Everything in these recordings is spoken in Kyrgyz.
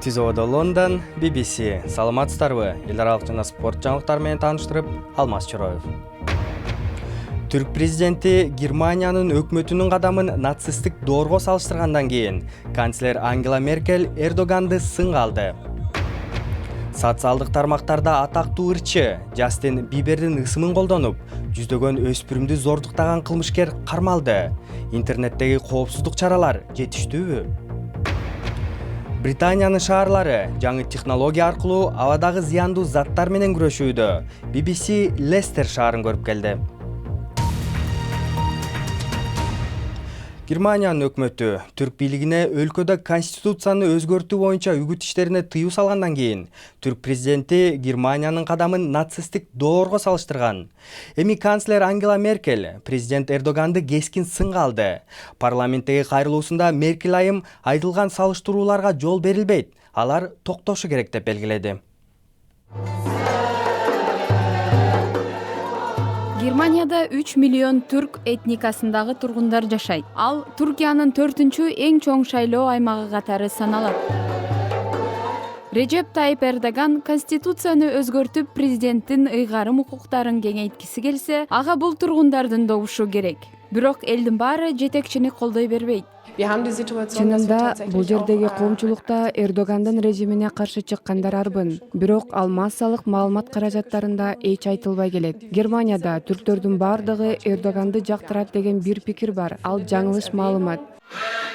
Тизоодо Лондон, BBC. Саламатсыздарбы? Эл аралык жана спорт жаңылыктары менен тааныштырып, Алмаз Чороев. Түрк президенти Германиянын өкмөтүнүн кадамын нацисттик доорго салыштыргандан кийин канцлер Ангела Меркель Эрдоганды сынга алды. Социалдык тармактарда атактуу ырчы Джастин Бибердин ысымын колдонуп, жүздөгөн өспүрүмдү зордуктаган кылмышкер кармалды. Интернеттеги коопсуздук чаралар жетиштүүбү? Британиянын шаарлары жаңы технология аркылуу абадагы зыяндуу заттар менен күрөшүүдө. BBC Лестер шаарын көрүп келди. Германиянын өкмөтү түрк бийлигине өлкөдө конституцияны өзгөртүү боюнча үгүт иштерине тыюу салгандан кийин түрк президенти Германиянын кадамын нацисттик доорго салыштырган. Эми канцлер Ангела Меркель президент Эрдоганды кескин сынга алды. Парламенттеги кайрылуусунда Меркель айым айтылган салыштырууларга жол берилбейт, алар токтошу керек деп белгиледи. Германияда 3 миллион түрк этникасындагы тургундар жашайт. Ал Туркиянын 4-чү эң чоң шайлоо аймагы катары саналат. Режеп Тайип Эрдоган конституцияны өзгөртүп, президенттин ыйгарым укуктарын кеңейткиси келсе, ага бул тургундардын добушу керек. Бирок элдин баары жетекчини колдой бербейт. Чынында бул жердеги коомчулукта Эрдогандын режимине каршы чыккандар арбын. Бирок ал массалык маалымат каражаттарында эч айтылбай келет. Германияда түрктөрдүн бардыгы Эрдоганды жактырат деген бир пикир бар. Ал жаңылыш маалымат.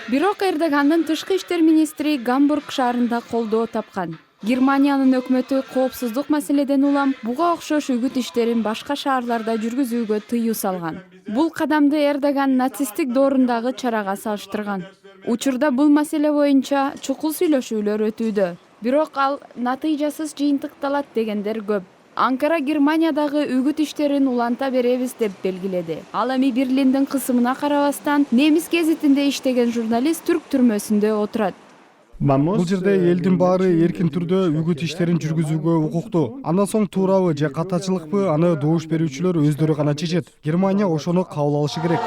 Бирок Эрдогандын тышкы иштер министри Гамбург шаарында колдоо тапкан. Германиянын өкмөтү коопсуздук маселеден улам буга окшош үгүт иштерин башка шаарларда жүргүзүүгө тыюу салган. Бул кадамды Эрдоган нацисттик доорундагы чарага салыштырган. Учурда бул маселе боюнча чукул сүйлөшүүлөр өтүүдө. Бирок ал натыйжасыз жыйынтыкталат дегендер көп. Анкара Германиядагы үгүт иштерин уланта беребиз деп белгиледи. Ал эми Берлиндин кысымына карабастан немис гезитинде иштеген журналист түрк түрмөсүндө отурат. Бул жерде элдин баары эркин түрдө үгүт иштерин жүргүзүүгө укуктуу. Андан соң туурабы же катачылыкпы аны добуш берүүчүлөр өздөрү гана чечет. Германия ошону кабыл алышы керек.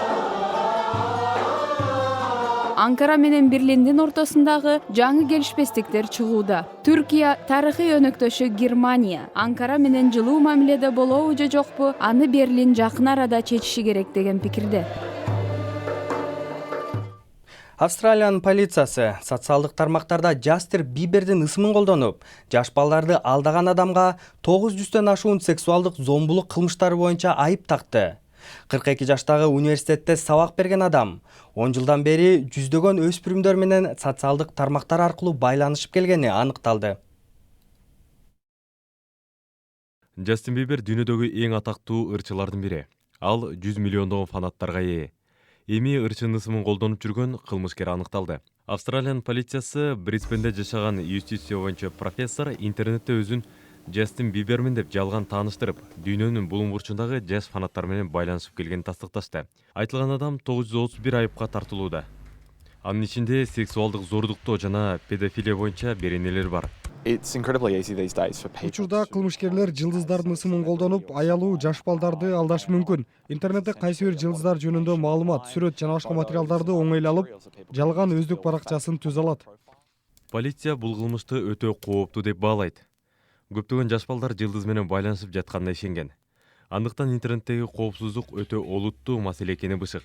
Анкара менен Берлиндин ортосундагы жаңы келишпестиктер чыгууда. Түркия тарыхый өнөктөшү Германия Анкара менен жылуу мамиледе болобу же жокпу, аны Берлин жакын арада чечиши керек деген пикирде. Австралиянын полициясы социалдык тармактарда Джастин Бибердин ысымын колдонуп, жаш балдарды алдаган адамга 900төн ашуун сексуалдык зомбулук кылмыштары боюнча айып такты. 42 жаштагы университетте сабак берген адам 10 жылдан бери жүздөгөн өспүрүмдөр менен социалдык тармактар аркылуу байланышып келгени аныкталды. Джастин Бибер дүйнөдөгү эң атактуу ырчылардын бири. Ал 100 миллиондогон фанаттарга ээ. Эми ырчынын ысымын колдонуп жүргөн кылмышкер аныкталды. Австралиянын полициясы Брисбенде жашаган юстиция боюнча профессор интернетте өзүн Джастин Бибермин деп жалган тааныштырып, дүйнөнүн булуң бурчундагы жаш фанаттар менен байланышып келгенин тастыкташты. Айтылган адам 931 айыпка тартылууда. Анын ичинде сексуалдык зордуктоо жана педофилия боюнча беренелер бар. Учурда кылмышкерлер жылдыздардын ысымын колдонуп, аялуу жаш балдарды алдашы мүмкүн. Интернетте кайсы бир жылдыздар жөнүндө маалымат, сүрөт жана башка материалдарды оңой эле алып, жалган өздүк баракчасын түзө алат. Полиция бул кылмышты өтө кооптуу деп баалайт. Көптөгөн жаш балдар жылдыз менен байланышып жатканына ишенген. Андыктан интернеттеги коопсуздук өтө олуттуу маселе экени бышык.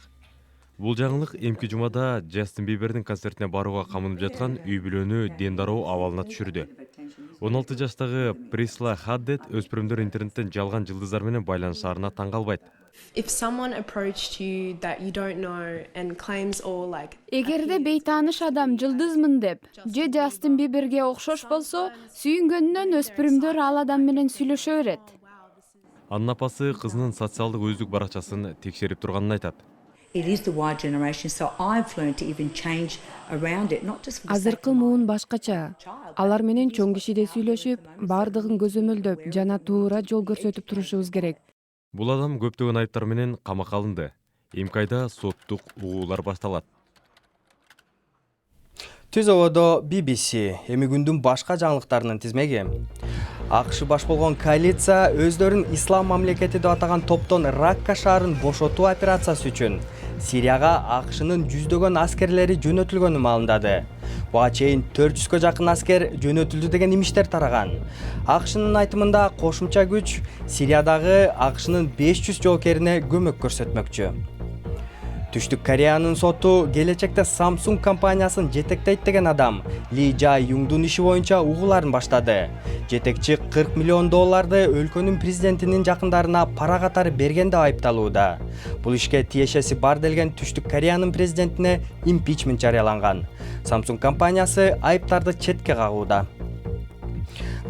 Бул жаңылык эмки жумада Джастин Бибердин концертине барууга камынып жаткан үй бүлөнү дендароо абалына түшүрдү. 16 жаштагы Присла Хаддет өспүрүмдөр интернеттен жалган жылдыздар менен байланышаарына таң калбайт. Эгерде бейтааныш адам жылдызмын деп же Джастин Биберге окшош болсо, сүйүнгөнүнөн өспүрүмдөр ал адам менен сүйлөшө берет. Анын апасы кызынын социалдык өздүк баракчасын текшерип турганын айтат. Азыркы муун башкача. Алар менен чоң кишиде сүйлөшүп, бардыгын көзөмөлдөп жана туура жол көрсөтүп турушубуз керек. Бул адам көптөгөн айыптар менен камакка алынды. Эмки айда соттук угуулар башталат. Тизоодо BBC эми күндүн башка жаңылыктарынын тизмеги. АКШ баш болгон коалиция өздөрүн ислам мамлекети деп атаган топтон Ракка шаарын бошотуу операциясы үчүн Сирияга АКШнын жүздөгөн аскерлери жөнөтүлгөнү маалымдады. Буга чейин 400гө жакын аскер жөнөтүлдү деген имиштер тараган. АКШнын айтымында кошумча күч Сириядагы АКШнын 500 жоокерине көмөк көрсөтмөкчү. Түштүк Кореянын соту келечекте Samsung компаниясын жетектейт деген адам Ли Жа Юңдун иши боюнча угууларын баштады. Жетекчи $40 миллион өлкөнүн президентинин жакындарына пара катары берген деп айыпталууда. Бул ишке тиешеси бар делген Түштүк Кореянын президентине импичмент жарыяланган. Samsung компаниясы айыптарды четке кагууда.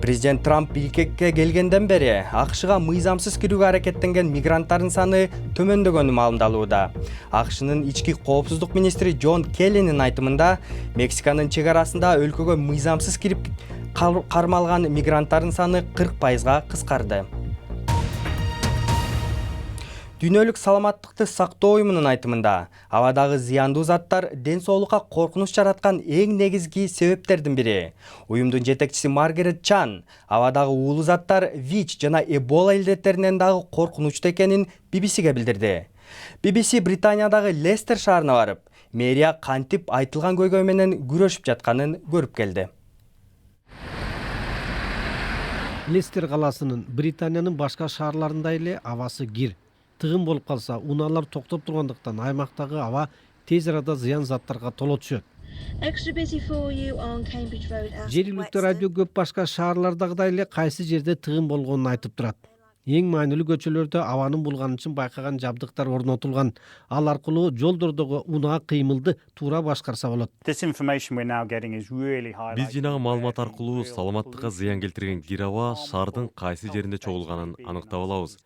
Президент Трамп биликке келгенден бери АКШга мыйзамсыз кирүүгө аракеттенген мигранттардын саны төмөндөгөнү маалымдалууда. АКШнын ички коопсуздук министри Джон Келлинин айтымында Мексиканын чек арасында өлкөгө мыйзамсыз кирип кармалган мигранттардын саны 40%га кыскарды. Дүйнөлүк саламаттыкты сактоо уюмунун айтымында абадагы зыяндуу заттар ден соолукка коркунуч жараткан эң негизги себептердин бири. Уюмдун жетекчиси Маргарет Чан абадагы уулуу заттар ВИЧ жана Эбола илдеттеринен дагы коркунучтуу экенин BBC-ге билдирди. BBC Британиядагы Лестер шаарына барып, мэрия кантип айтылган көйгөй менен күрөшүп жатканын көрүп келди. Лестер каласынын Британиянын башка шаарларында эле абасы кир. Тыгын болуп калса, унаалар токтоп тургандыктан аймактагы аба тез арада зыян заттарга толо түшөт. Жергиликтүү радио көп башка шаарлардагыдай эле кайсы жерде тыгын болгонун айтып турат. Эң маанилүү көчөлөрдө абанын булганычын байкаган жабдыктар орнотулган. Ал аркылуу жолдордогу унаа кыймылды туура башкарса болот. Биз жинаган маалымат аркылуу саламаттыкка зыян келтирген кир аба шаардын кайсы жеринде чогулганын аныктап алабыз.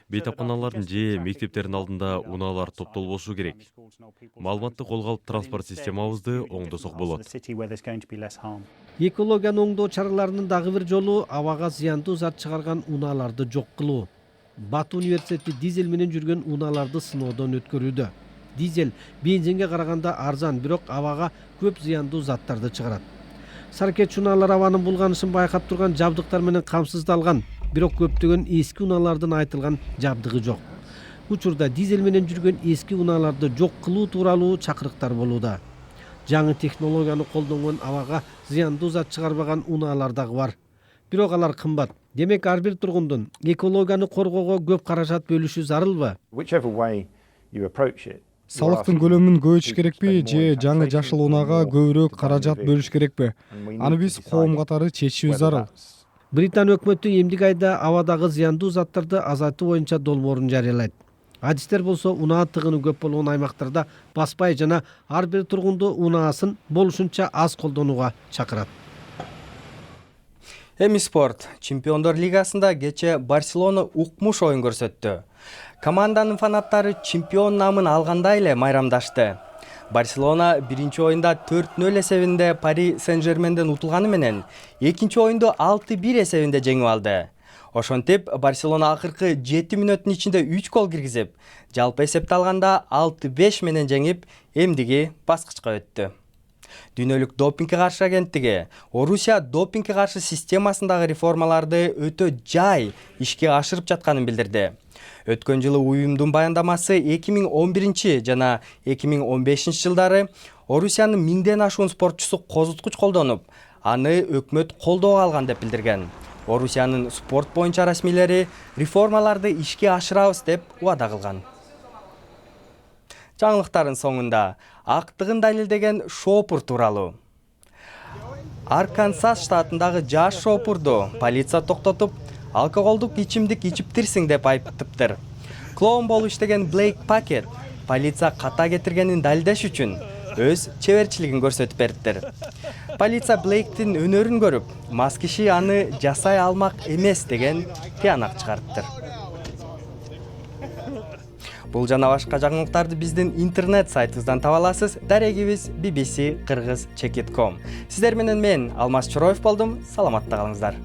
Бейтапканалардын же мектептердин алдында унаалар топтолбошу керек. Маалыматты колго алып транспорт системабызды оңдосок болот. Экологияны оңдоо чараларынын дагы бир жолу абага зыяндуу зат чыгарган унааларды жок кылуу. Бату университети дизель менен жүргөн унааларды сыноодон өткөрүүдө. Дизель бензинге караганда арзан, бирок абага көп зыяндуу заттарды чыгарат. Саркетчи унаалар абанын булганышын байкап турган жабдыктар менен камсыздалган. Бирок көптөгөн эски унаалардын айтылган жабдыгы жок. Учурда дизель менен жүргөн эски унааларды жок кылуу тууралуу чакырыктар болууда. Жаңы технологияны колдонгон абага зыяндуу зат чыгарбаган унаалар дагы бар. Бирок алар кымбат. Демек ар бир тургундун экологияны коргоого көп каражат бөлүшү зарылбы? Салыктын көлөмүн көбөйтүш керекпи же жаңы жашыл унаага көбүрөөк каражат бөлүш керекпи? Аны биз коом катары чечишибиз зарыл. Британия өкмөтү эмдик айда абадагы зыяндуу заттарды азайтуу боюнча долбоорун жарыялайт. Адистер болсо унаа тыгыны көп болгон аймактарда баспай жана ар бир тургунду унаасын болушунча аз колдонууга чакырат. Эми спорт. Чемпиондор лигасында кече Барселона укмуш оюн көрсөттү. Команданын фанаттары чемпион намын алгандай эле майрамдашты. Барселона биринчи оюнда 4-0 эсебинде Пари Сен-Жерменден утулганы менен, экинчи оюнду 6-1 эсебинде жеңип алды. Ошентип, Барселона акыркы 7 мүнөттүн ичинде 3 гол киргизип, жалпы эсепти алганда 6-5 менен жеңип, эмдиги баскычка өттү. Дүйнөлүк допингге каршы агенттиги Орусия допингге каршы системасындагы реформаларды өтө жай ишке ашырып жатканын билдирди. Өткөн жылы уюмдун баяндамасы 2011 жана 2015 жылдары Орусиянын 1000ден ашуун спортчусу козуткуч колдонуп, аны өкмөт колдоого алган деп билдирген. Орусиянын спорт боюнча расмийлери реформаларды ишке ашырабыз деп убада кылган. Жаңылыктардын соңунда актыгын далилдеген шопур тууралуу. Аркансас штатындагы жаш шопурду полиция токтотуп, алкоголдук ичимдик ичиптирсиң деп айыптыптыр. Клоун болуп иштеген Блейк Пакет полиция ката кетиргенин далилдеш үчүн өз чеберчилигин көрсөтүп бериптир. Полиция Блейктин өнөрүн көрүп, мас киши аны жасай алмак эмес деген тыянак чыгарыптыр. Бул жана башка жаңылыктарды биздин интернет сайтыбыздан таба аласыз. Дарегибиз BBC Кыргыз Чекит.com. Сиздер менен мен Алмаз Чороев болдум. Саламатта калыңыздар.